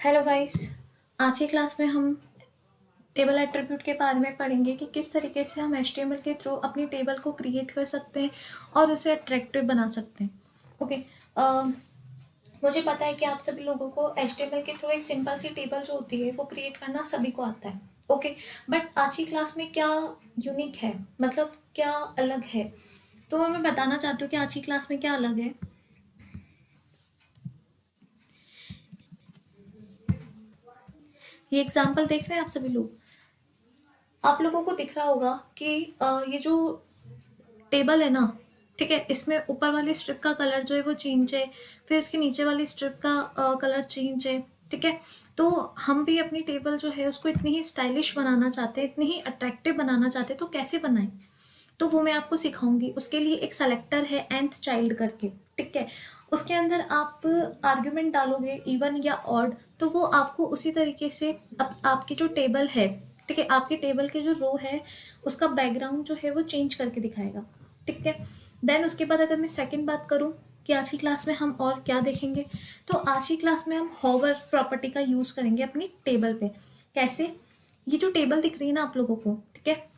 Hello guys. आज की class में हम टेबल एट्रीब्यूट के बारे में पढ़ेंगे कि किस तरीके से हम HTML के थ्रू अपनी टेबल को क्रिएट कर सकते हैं और उसे अट्रैक्टिव बना सकते हैं। ओके। मुझे पता है कि आप सभी लोगों को HTML के थ्रू एक सिंपल सी टेबल जो होती है वो क्रिएट करना सभी को आता है। ओके। बट आज की क्लास में क्या यूनिक है, मतलब क्या अलग है, तो मैं बताना चाहती हूँ कि आज की क्लास में क्या अलग है। ये एग्जाम्पल देख रहे हैं आप सभी लोग। आप लोगों को दिख रहा होगा कि ये जो टेबल है ना, ठीक है, इसमें ऊपर वाली स्ट्रिप का कलर जो है वो चेंज है, फिर इसके नीचे वाली स्ट्रिप का कलर चेंज है। ठीक है। तो हम भी अपनी टेबल जो है उसको इतनी ही स्टाइलिश बनाना चाहते हैं, इतनी ही अट्रैक्टिव बनाना चाहते हैं, तो कैसे बनाएं, तो वो मैं आपको सिखाऊंगी। उसके लिए एक सेलेक्टर है nth चाइल्ड करके, ठीक है। उसके अंदर आप आर्ग्यूमेंट डालोगे इवन या ऑड, तो वो आपको उसी तरीके से आपकी जो टेबल है, ठीक है, आपके टेबल के जो रो है उसका बैकग्राउंड जो है वो चेंज करके दिखाएगा। ठीक है। देन उसके बाद अगर मैं सेकंड बात करूँ कि आज की क्लास में हम और क्या देखेंगे, तो आज की क्लास में हम हॉवर प्रॉपर्टी का यूज़ करेंगे अपनी टेबल पे। कैसे? ये जो टेबल दिख रही है ना आप लोगों को, ठीक है,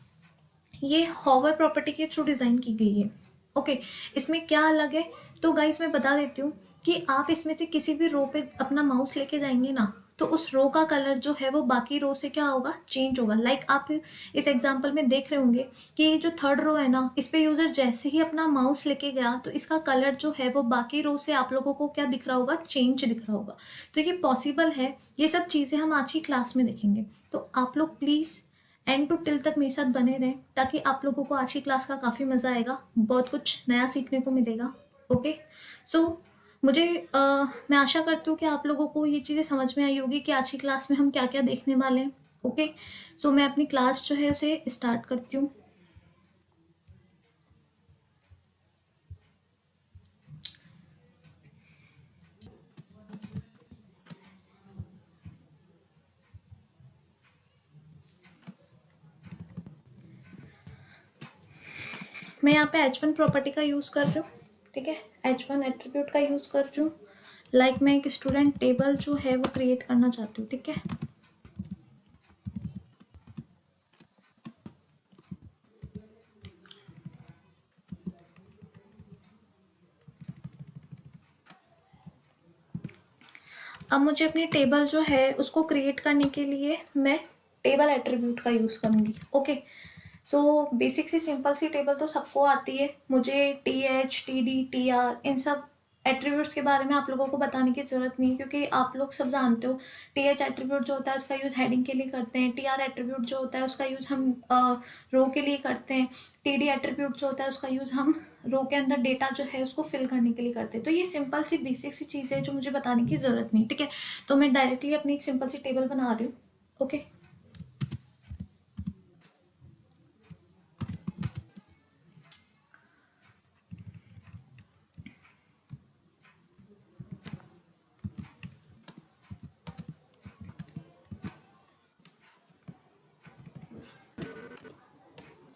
ये हॉवर प्रॉपर्टी के थ्रू डिज़ाइन की गई है। ओके। इसमें क्या अलग है, तो गाइस मैं बता देती हूँ कि आप इसमें से किसी भी रो पे अपना माउस लेके जाएंगे ना, तो उस रो का कलर जो है वो बाकी रो से क्या होगा, चेंज होगा। लाइक आप इस एग्जांपल में देख रहे होंगे कि ये जो थर्ड रो है ना, इस पे यूज़र जैसे ही अपना माउस लेके गया तो इसका कलर जो है वो बाकी रो से आप लोगों को क्या दिख रहा होगा, चेंज दिख रहा होगा। तो ये पॉसिबल है। ये सब चीज़ें हम आज की क्लास में देखेंगे, तो आप लोग प्लीज़ एंड टू टिल तक मेरे साथ बने रहें, ताकि आप लोगों को आज की क्लास का काफ़ी मज़ा आएगा, बहुत कुछ नया सीखने को मिलेगा। ओके। सो मुझे मैं आशा करती हूँ कि आप लोगों को ये चीज़ें समझ में आई होगी कि आज की क्लास में हम क्या क्या देखने वाले हैं। ओके। सो मैं अपनी क्लास जो है उसे स्टार्ट करती हूँ। मैं यहाँ पे H1 प्रॉपर्टी का यूज़ कर रही हूँ, ठीक है, H1 एट्रीब्यूट का यूज़ कर रही हूँ। लाइक मैं एक स्टूडेंट टेबल जो है वो क्रिएट करना चाहती हूँ, ठीक है। अब मुझे अपनी टेबल जो है उसको क्रिएट करने के लिए मैं टेबल एट्रीब्यूट का यूज़ करूँगी। ओके। सो बेसिक सी सिंपल सी टेबल तो सबको आती है। मुझे TH TD TR इन सब एट्रीब्यूट्स के बारे में आप लोगों को बताने की ज़रूरत नहीं है, क्योंकि आप लोग सब जानते हो। TH एट्रीब्यूट जो होता है उसका यूज़ हेडिंग के लिए करते हैं। TR एट्रीब्यूट जो होता है उसका यूज़ हम रो के लिए करते हैं। TD एट्रीब्यूट जो होता है उसका यूज़ हम रो के अंदर डेटा जो है उसको फिल करने के लिए करते हैं। तो ये सिंपल सी बेसिक सी चीज़ है जो मुझे बताने की ज़रूरत नहीं, ठीक है। तो मैं डायरेक्टली अपनी एक सिंपल सी टेबल बना रही हूँ। ओके।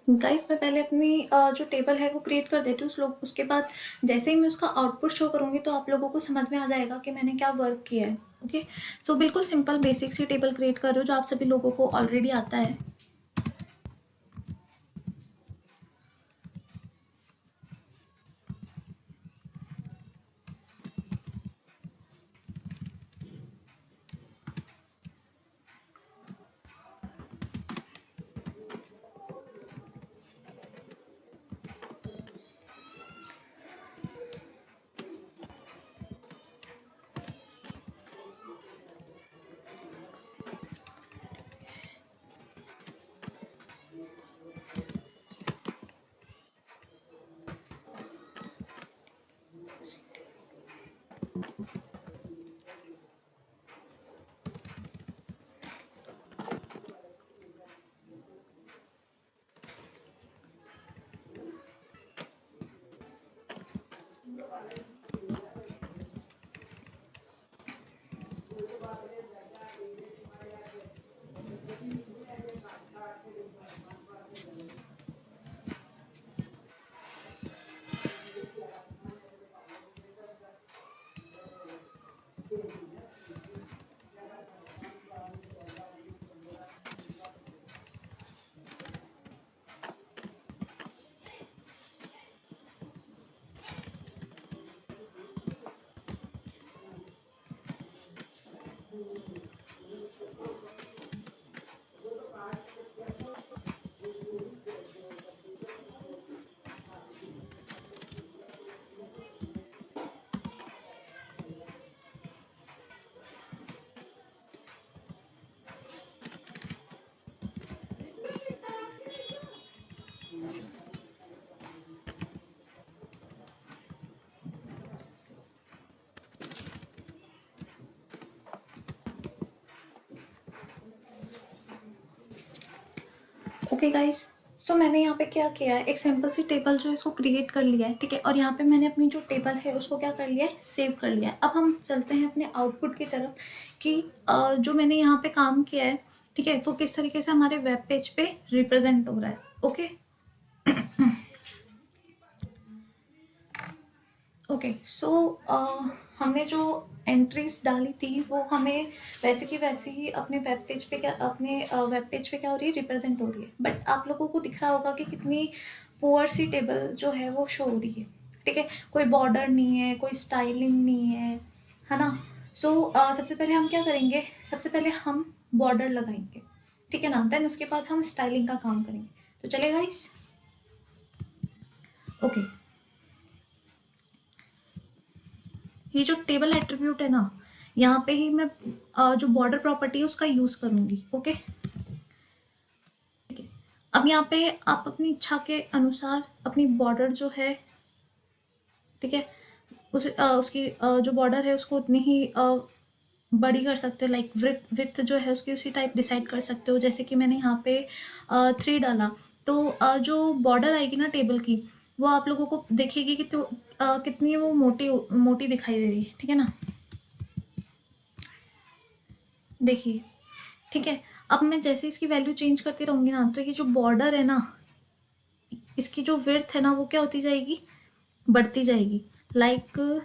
गाइस मैं पहले अपनी जो टेबल है वो क्रिएट कर देती हूँ। उसके बाद जैसे ही मैं उसका आउटपुट शो करूँगी तो आप लोगों को समझ में आ जाएगा कि मैंने क्या वर्क किया है। ओके। सो बिल्कुल सिंपल बेसिक सी टेबल क्रिएट कर रही हूँ जो आप सभी लोगों को ऑलरेडी आता है। ओके गाइस, सो मैंने यहाँ पे क्या किया है, एक सिंपल सी टेबल जो है इसको क्रिएट कर लिया है, ठीक है। और यहाँ पे मैंने अपनी जो टेबल है उसको क्या कर लिया है, सेव कर लिया है। अब हम चलते हैं अपने आउटपुट की तरफ कि जो मैंने यहाँ पे काम किया है, ठीक है, वो किस तरीके से हमारे वेब पेज पे रिप्रेजेंट हो रहा है। ओके ओके, सो हमने जो एंट्रीज डाली थी वो हमें वैसे की वैसे ही अपने वेब पेज पे क्या हो रही है, रिप्रेजेंट हो रही है। बट आप लोगों को दिख रहा होगा कि कितनी पुअर सी टेबल जो है वो शो हो रही है, ठीक है। कोई बॉर्डर नहीं है, कोई स्टाइलिंग नहीं है ना। सो सबसे पहले हम क्या करेंगे, सबसे पहले हम बॉर्डर लगाएंगे, ठीक है ना। देन उसके बाद हम स्टाइलिंग का काम करेंगे। तो चलेगा इस ओके। ये जो टेबल एट्रीब्यूट है ना, यहाँ पे ही मैं जो बॉर्डर प्रॉपर्टी है उसका यूज करूंगी। ओके, ठीक है। अब यहाँ पे आप अपनी इच्छा के अनुसार अपनी बॉर्डर जो है, ठीक है, उसकी जो बॉर्डर है उसको उतनी ही बड़ी कर सकते हो। लाइक विथ जो है उसकी उसी टाइप डिसाइड कर सकते हो। जैसे कि मैंने यहाँ पे 3 डाला, तो जो बॉर्डर आएगी ना टेबल की, वो आप लोगों को देखेगी कि तो कितनी वो मोटी मोटी दिखाई दे रही है, ठीक है ना। देखिए, ठीक है। अब मैं जैसे इसकी वैल्यू चेंज करती रहूंगी ना, तो ये जो बॉर्डर है ना, इसकी जो विड्थ है ना, वो क्या होती जाएगी, बढ़ती जाएगी। लाइक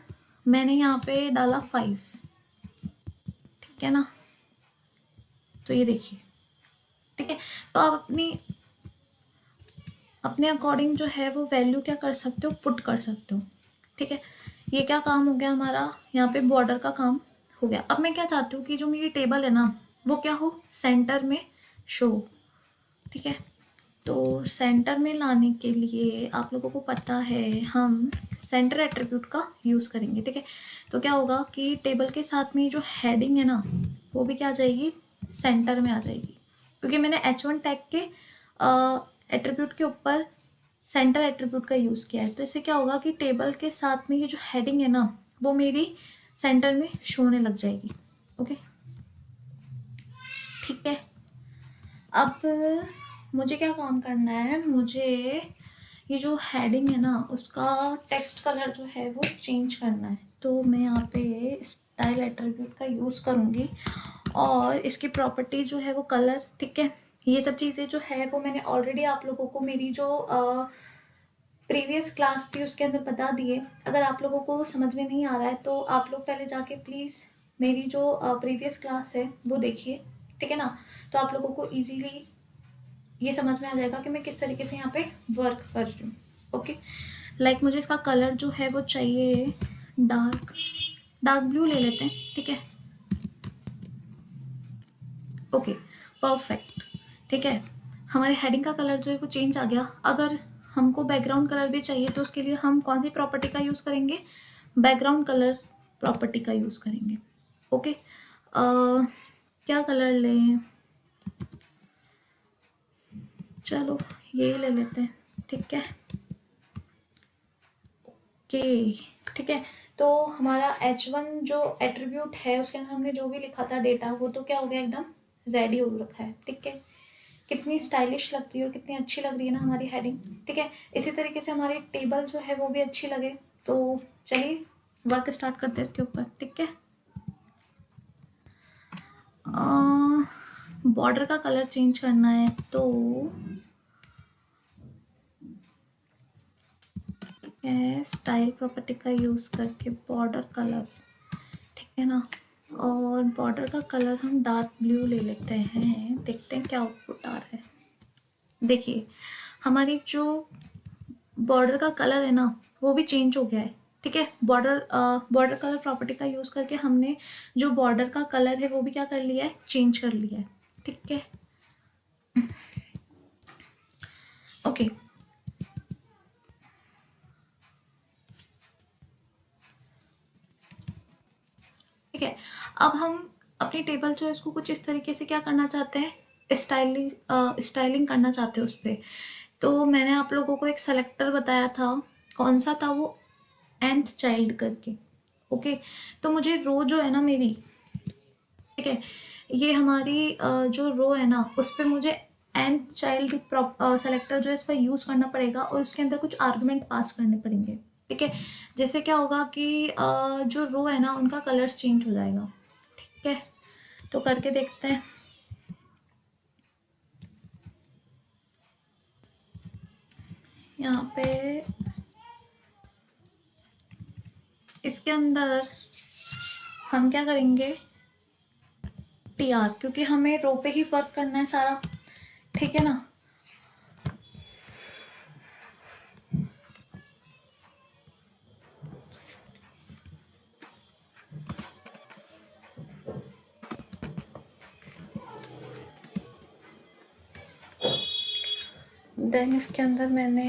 मैंने यहाँ पे डाला 5, ठीक है ना। तो ये देखिए, ठीक है। तो आप अपने अकॉर्डिंग जो है वो वैल्यू क्या कर सकते हो, पुट कर सकते हो, ठीक है। ये क्या काम हो गया हमारा, यहाँ पे बॉर्डर का काम हो गया। अब मैं क्या चाहती हूँ कि जो मेरी टेबल है ना, वो क्या हो, सेंटर में शो, ठीक है। तो सेंटर में लाने के लिए आप लोगों को पता है हम सेंटर एट्रीब्यूट का यूज़ करेंगे, ठीक है। तो क्या होगा कि टेबल के साथ में जो हेडिंग है ना, वो भी क्या आ जाएगी, सेंटर में आ जाएगी। क्योंकि मैंने H1 टैग के एट्रीब्यूट के ऊपर सेंटर एट्रीब्यूट का यूज़ किया है। तो इससे क्या होगा कि टेबल के साथ में ये जो हेडिंग है ना, वो मेरी सेंटर में शो होने लग जाएगी। ओके, ठीक है। अब मुझे क्या काम करना है, मुझे ये जो हेडिंग है ना, उसका टेक्स्ट कलर जो है वो चेंज करना है। तो मैं यहाँ पे स्टाइल एट्रीब्यूट का यूज़ करूँगी और इसकी प्रॉपर्टी जो है वो कलर, ठीक है। ये सब चीज़ें जो है वो मैंने ऑलरेडी आप लोगों को मेरी जो प्रीवियस क्लास थी उसके अंदर बता दिए। अगर आप लोगों को समझ में नहीं आ रहा है तो आप लोग पहले जाके प्लीज़ मेरी जो प्रीवियस क्लास है वो देखिए, ठीक है ना। तो आप लोगों को इजीली ये समझ में आ जाएगा कि मैं किस तरीके से यहाँ पे वर्क कर रही हूँ। ओके, लाइक मुझे इसका कलर जो है वो चाहिए डार्क ब्लू ले लेते हैं, ठीक है। ओके, परफेक्ट, ठीक है। हमारे हेडिंग का कलर जो है वो चेंज आ गया। अगर हमको बैकग्राउंड कलर भी चाहिए तो उसके लिए हम कौन सी प्रॉपर्टी का यूज़ करेंगे, बैकग्राउंड कलर प्रॉपर्टी का यूज़ करेंगे। ओके, क्या कलर लें, चलो ये ले लेते हैं, ठीक है। ओके, ठीक है। तो हमारा H1 जो एट्रीब्यूट है उसके अंदर हमने जो भी लिखा था डेटा, वो तो क्या हो गया, एकदम रेडी हो रखा है, ठीक है। कितनी स्टाइलिश लगती है और कितनी अच्छी लग रही है ना हमारी हेडिंग, ठीक है। इसी तरीके से हमारी टेबल जो है वो भी अच्छी लगे। तो चलिए वर्क स्टार्ट करते हैं इसके ऊपर, ठीक है। बॉर्डर का कलर चेंज करना है, तो स्टाइल प्रॉपर्टी का यूज़ करके बॉर्डर कलर, ठीक है ना। और बॉर्डर का कलर हम डार्क ब्लू ले लेते हैं, देखते हैं क्या आउटपुट आ रहा है। देखिए, हमारी जो बॉर्डर का कलर है ना, वो भी चेंज हो गया है, ठीक है। बॉर्डर कलर प्रॉपर्टी का यूज़ करके हमने जो बॉर्डर का कलर है वो भी क्या कर लिया है, चेंज कर लिया है, ठीक है। ओके, ठीक है। अब हम अपनी टेबल जो है उसको कुछ इस तरीके से क्या करना चाहते हैं, स्टाइलिंग करना चाहते हैं उस पर। तो मैंने आप लोगों को एक सेलेक्टर बताया था, कौन सा था वो, nth चाइल्ड करके। ओके, तो मुझे रो जो है ना मेरी, ठीक है, ये हमारी जो रो है ना, उस पर मुझे nth चाइल्ड सेलेक्टर जो है इसका यूज़ करना पड़ेगा और उसके अंदर कुछ आर्गुमेंट पास करने पड़ेंगे, ठीक है। जैसे क्या होगा कि जो रो है ना उनका कलर्स चेंज हो जाएगा, ठीक है। तो करके देखते हैं। यहाँ पे इसके अंदर हम क्या करेंगे, tr, क्योंकि हमें रो पे ही वर्क करना है सारा, ठीक है ना। देन इसके अंदर मैंने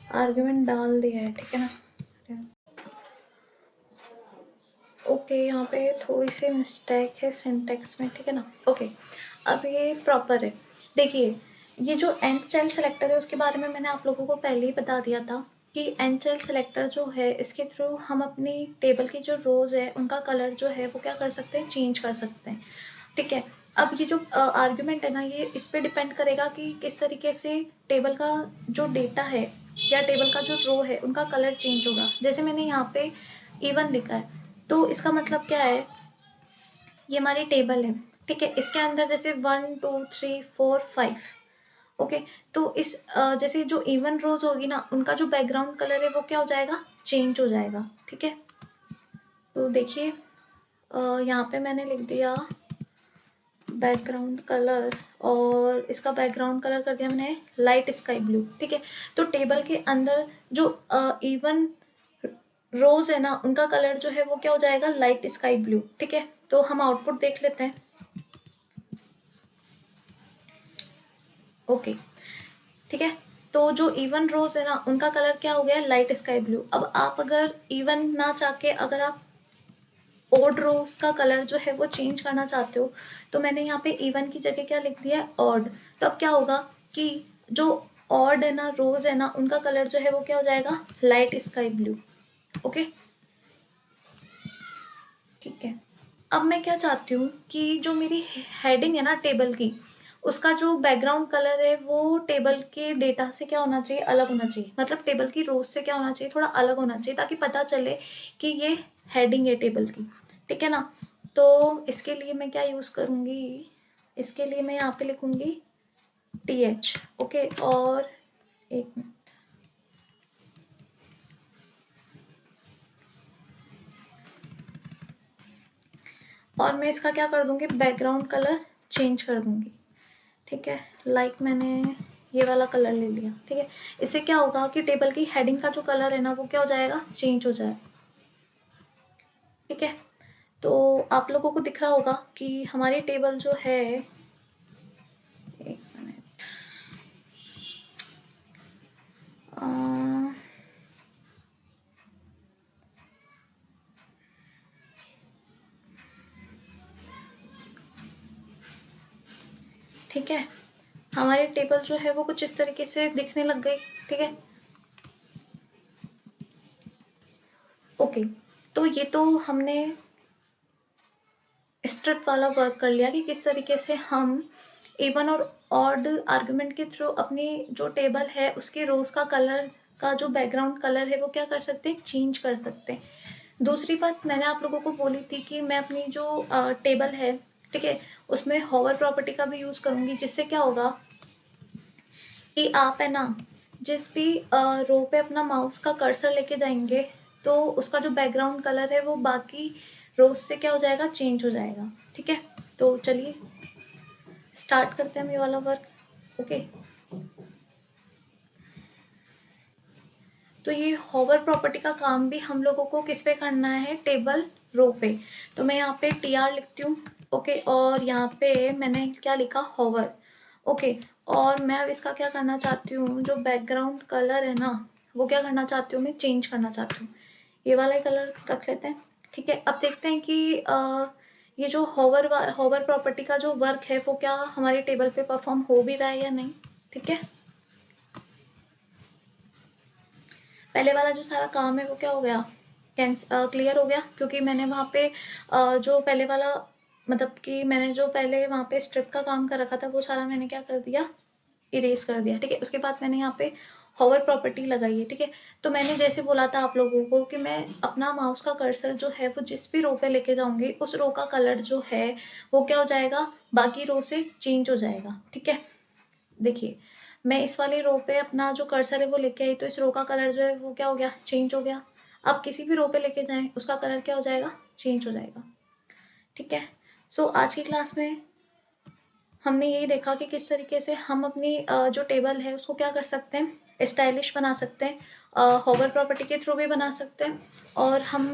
आर्गुमेंट डाल दिया है, ठीक है ना। ओके, यहाँ पे थोड़ी सी मिस्टेक है सिंटेक्स में, ठीक है ना। ओके, अब ये प्रॉपर है। देखिए, ये जो nth चाइल्ड सेलेक्टर है उसके बारे में मैंने आप लोगों को पहले ही बता दिया था कि nth चाइल्ड सेलेक्टर जो है इसके थ्रू हम अपनी टेबल की जो रोज़ है उनका कलर जो है वो क्या कर सकते हैं, चेंज कर सकते हैं, ठीक है। अब ये जो आर्ग्यूमेंट है ना ये इस पे डिपेंड करेगा कि किस तरीके से टेबल का जो डेटा है या टेबल का जो रो है उनका कलर चेंज होगा। जैसे मैंने यहाँ पे E1 लिखा है, तो इसका मतलब क्या है, ये हमारी टेबल है, ठीक है। इसके अंदर जैसे 1 2 3 4 5, ओके। तो इस जैसे जो इवन रोज होगी ना उनका जो बैकग्राउंड कलर है वो क्या हो जाएगा, चेंज हो जाएगा, ठीक है। तो देखिए यहाँ पे मैंने लिख दिया बैकग्राउंड कलर और इसका बैकग्राउंड कलर कर दिया मैंने लाइट स्काई ब्लू, ठीक है। तो टेबल के अंदर जो इवन रोज है ना उनका कलर जो है वो क्या हो जाएगा, लाइट स्काई ब्लू, ठीक है। तो हम आउटपुट देख लेते हैं। ओके, ठीक है। तो जो इवन रोज है ना उनका कलर क्या हो गया, लाइट स्काई ब्लू। अब आप अगर इवन ना चाह के अगर आप ऑड रोज का कलर जो है वो चेंज करना चाहते हो तो मैंने यहाँ पे इवन की जगह क्या लिख दिया है, ऑड। तो अब क्या होगा कि जो ऑड है ना रोज है ना उनका कलर जो है वो क्या हो जाएगा, लाइट स्काई ब्लू, ओके, ठीक है। अब मैं क्या चाहती हूँ कि जो मेरी हेडिंग है ना टेबल की उसका जो बैकग्राउंड कलर है वो टेबल के डेटा से क्या होना चाहिए, अलग होना चाहिए। मतलब टेबल की रोज से क्या होना चाहिए, थोड़ा अलग होना चाहिए ताकि पता चले कि ये हेडिंग है टेबल की, ठीक है ना। तो इसके लिए मैं क्या यूज़ करूँगी, इसके लिए मैं यहाँ पे लिखूँगी TH, ओके। और एक मिनट, और मैं इसका क्या कर दूँगी, बैकग्राउंड कलर चेंज कर दूँगी, ठीक है। लाइक मैंने ये वाला कलर ले लिया, ठीक है। इससे क्या होगा कि टेबल की हेडिंग का जो कलर है ना वो क्या हो जाएगा, चेंज हो जाएगा, ठीक है। तो आप लोगों को दिख रहा होगा कि हमारी टेबल जो है, एक मिनट, ठीक है। हमारी टेबल जो है वो कुछ इस तरीके से दिखने लग गई, ठीक है। ओके, तो ये तो हमने स्ट्रिप वाला वर्क कर लिया कि किस तरीके से हम इवन और ऑड आर्गुमेंट के थ्रू अपनी जो टेबल है उसके रोज का कलर का जो बैकग्राउंड कलर है वो क्या कर सकते हैं, चेंज कर सकते हैं। दूसरी बात मैंने आप लोगों को बोली थी कि मैं अपनी जो टेबल है, ठीक है, उसमें हॉवर प्रॉपर्टी का भी यूज़ करूँगी, जिससे क्या होगा कि आप है ना जिस भी रो पे अपना माउस का कर्सर लेके जाएंगे तो उसका जो बैकग्राउंड कलर है वो बाकी रोज से क्या हो जाएगा, चेंज हो जाएगा, ठीक है। तो चलिए स्टार्ट करते हैं हम ये वाला वर्क, ओके। तो ये हॉवर प्रॉपर्टी का काम भी हम लोगों को किस पे करना है, टेबल रो पे। तो मैं यहाँ पे TR लिखती हूँ, ओके। और यहाँ पे मैंने क्या लिखा, हॉवर, ओके। और मैं अब इसका क्या करना चाहती हूँ, जो बैकग्राउंड कलर है ना वो क्या करना चाहती हूँ, मैं चेंज करना चाहती हूँ। ये वाला ही कलर रख लेते हैं, ठीक है। अब देखते हैं कि ये जो हॉवर प्रॉपर्टी का जो वर्क है वो क्या हमारे टेबल पे परफॉर्म हो भी रहा है या नहीं, ठीक है। पहले वाला जो सारा काम है वो क्या हो गया, क्लियर हो गया, क्योंकि मैंने वहाँ पे जो पहले वाला मतलब कि मैंने जो पहले वहाँ पे स्ट्रिप का काम कर रखा था वो सारा मैंने क्या कर दिया, इरेज कर दिया, ठीक है। उसके बाद मैंने यहाँ पे होवर प्रॉपर्टी लगाई है, ठीक है। तो मैंने जैसे बोला था आप लोगों को कि मैं अपना माउस का कर्सर जो है वो जिस भी रो पे लेके जाऊंगी उस रो का कलर जो है वो क्या हो जाएगा, बाकी रो से चेंज हो जाएगा, ठीक है। देखिए मैं इस वाली रो पे अपना जो कर्सर है वो लेके आई तो इस रो का कलर जो है वो क्या हो गया, चेंज हो गया। अब किसी भी रो पे लेके जाएं उसका कलर क्या हो जाएगा, चेंज हो जाएगा, ठीक है। सो आज की क्लास में हमने यही देखा कि किस तरीके से हम अपनी जो टेबल है उसको क्या कर सकते हैं, स्टाइलिश बना सकते हैं, होवर प्रॉपर्टी के थ्रू भी बना सकते हैं, और हम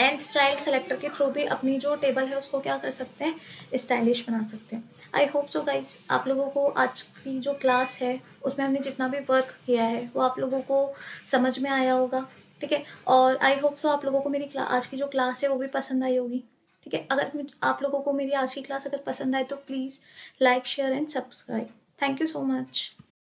nth चाइल्ड सेलेक्टर के थ्रू भी अपनी जो टेबल है उसको क्या कर सकते हैं, स्टाइलिश बना सकते हैं। आई होप सो गाइज आप लोगों को आज की जो क्लास है उसमें हमने जितना भी वर्क किया है वो आप लोगों को समझ में आया होगा, ठीक है। और आई होप सो आप लोगों को मेरी आज की जो क्लास है वो भी पसंद आई होगी, ठीक है। अगर आप लोगों को मेरी आज की क्लास अगर पसंद आए तो please like share and subscribe. Thank you so much.